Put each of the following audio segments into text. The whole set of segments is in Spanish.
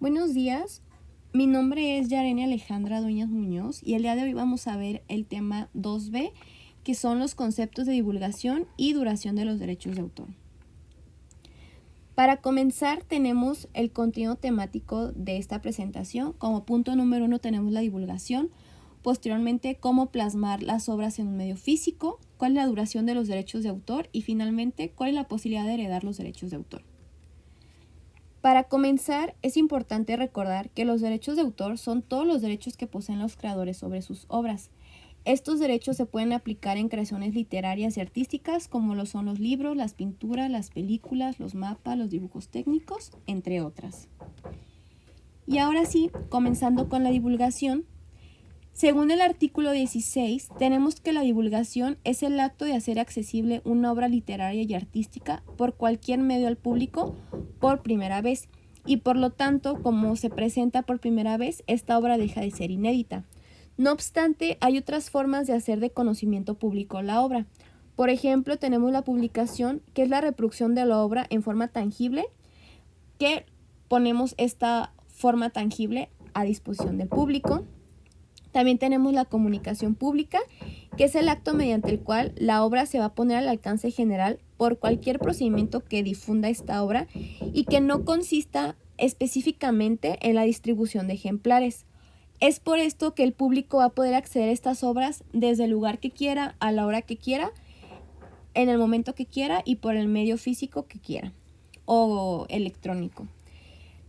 Buenos días, mi nombre es Yareni Alejandra Dueñas Muñoz y el día de hoy vamos a ver el tema 2B, que son los conceptos de divulgación y duración de los derechos de autor. Para comenzar tenemos el contenido temático de esta presentación. Como punto número 1 tenemos la divulgación, posteriormente cómo plasmar las obras en un medio físico, cuál es la duración de los derechos de autor y finalmente cuál es la posibilidad de heredar los derechos de autor. Para comenzar, es importante recordar que los derechos de autor son todos los derechos que poseen los creadores sobre sus obras. Estos derechos se pueden aplicar en creaciones literarias y artísticas como lo son los libros, las pinturas, las películas, los mapas, los dibujos técnicos, entre otras. Y ahora sí, comenzando con la divulgación. Según el artículo 16, tenemos que la divulgación es el acto de hacer accesible una obra literaria y artística por cualquier medio al público por primera vez, y por lo tanto, como se presenta por primera vez, esta obra deja de ser inédita. No obstante, hay otras formas de hacer de conocimiento público la obra. Por ejemplo, tenemos la publicación, que es la reproducción de la obra en forma tangible, que ponemos esta forma tangible a disposición del público. También tenemos la comunicación pública, que es el acto mediante el cual la obra se va a poner al alcance general por cualquier procedimiento que difunda esta obra y que no consista específicamente en la distribución de ejemplares. Es por esto que el público va a poder acceder a estas obras desde el lugar que quiera, a la hora que quiera, en el momento que quiera y por el medio físico que quiera o electrónico.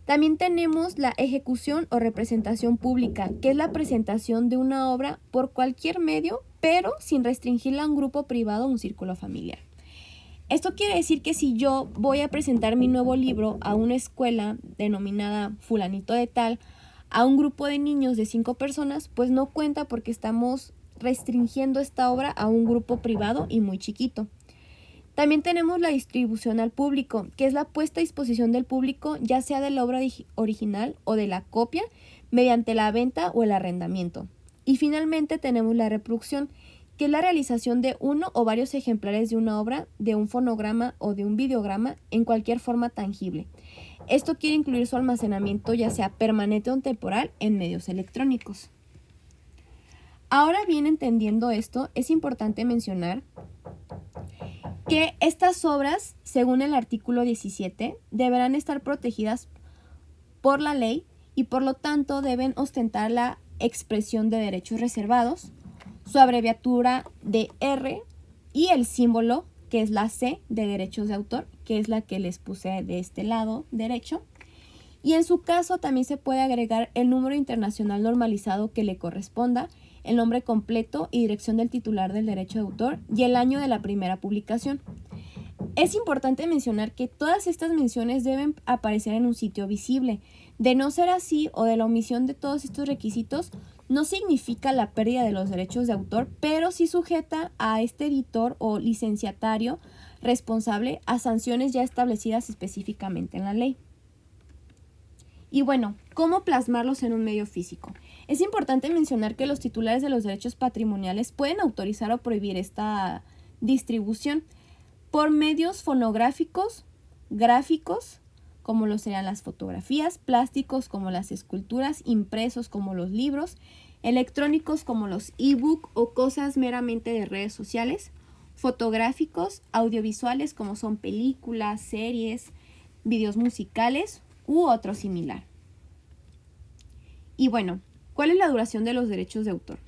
También tenemos la ejecución o representación pública, que es la presentación de una obra por cualquier medio, pero sin restringirla a un grupo privado o un círculo familiar. Esto quiere decir que si yo voy a presentar mi nuevo libro a una escuela denominada fulanito de tal, a un grupo de niños de 5 personas, pues no cuenta porque estamos restringiendo esta obra a un grupo privado y muy chiquito. También tenemos la distribución al público, que es la puesta a disposición del público, ya sea de la obra original o de la copia, mediante la venta o el arrendamiento. Y finalmente tenemos la reproducción, que es la realización de uno o varios ejemplares de una obra, de un fonograma o de un videograma en cualquier forma tangible. Esto quiere incluir su almacenamiento, ya sea permanente o temporal, en medios electrónicos. Ahora bien, entendiendo esto, es importante mencionar que estas obras, según el artículo 17, deberán estar protegidas por la ley y por lo tanto deben ostentar la expresión de derechos reservados, su abreviatura de R y el símbolo, que es la C de derechos de autor, que es la que les puse de este lado derecho. Y en su caso también se puede agregar el número internacional normalizado que le corresponda, el nombre completo y dirección del titular del derecho de autor y el año de la primera publicación. Es importante mencionar que todas estas menciones deben aparecer en un sitio visible. De no ser así o de la omisión de todos estos requisitos, no significa la pérdida de los derechos de autor, pero sí sujeta a este editor o licenciatario responsable a sanciones ya establecidas específicamente en la ley. Y bueno, ¿cómo plasmarlos en un medio físico? Es importante mencionar que los titulares de los derechos patrimoniales pueden autorizar o prohibir esta distribución por medios fonográficos, gráficos, como lo serían las fotografías, plásticos como las esculturas, impresos como los libros, electrónicos como los e-book o cosas meramente de redes sociales, fotográficos, audiovisuales como son películas, series, videos musicales u otro similar. Y bueno, ¿cuál es la duración de los derechos de autor?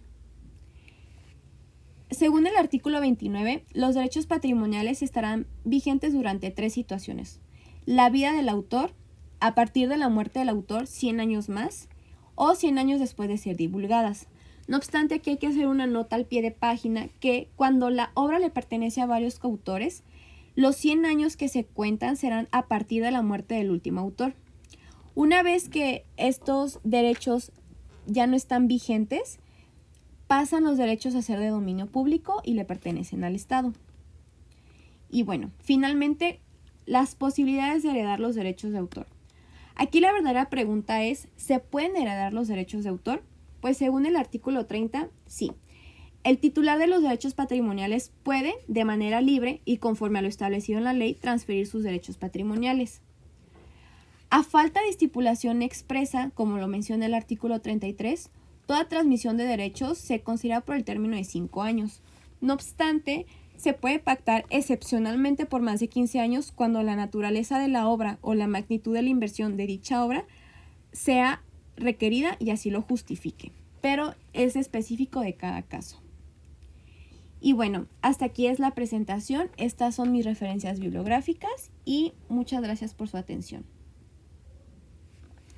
Según el artículo 29, los derechos patrimoniales estarán vigentes durante 3 situaciones: la vida del autor, a partir de la muerte del autor 100 años más o 100 años después de ser divulgadas. No obstante, aquí hay que hacer una nota al pie de página que cuando la obra le pertenece a varios coautores, los 100 años que se cuentan serán a partir de la muerte del último autor. Una vez que estos derechos ya no están vigentes, pasan los derechos a ser de dominio público y le pertenecen al Estado. Y bueno, finalmente, las posibilidades de heredar los derechos de autor. Aquí la verdadera pregunta es, ¿se pueden heredar los derechos de autor? Pues según el artículo 30, sí. El titular de los derechos patrimoniales puede, de manera libre y conforme a lo establecido en la ley, transferir sus derechos patrimoniales. A falta de estipulación expresa, como lo menciona el artículo 33, toda transmisión de derechos se considera por el término de 5 años. No obstante, se puede pactar excepcionalmente por más de 15 años cuando la naturaleza de la obra o la magnitud de la inversión de dicha obra sea requerida y así lo justifique, pero es específico de cada caso. Y bueno, hasta aquí es la presentación. Estas son mis referencias bibliográficas y muchas gracias por su atención.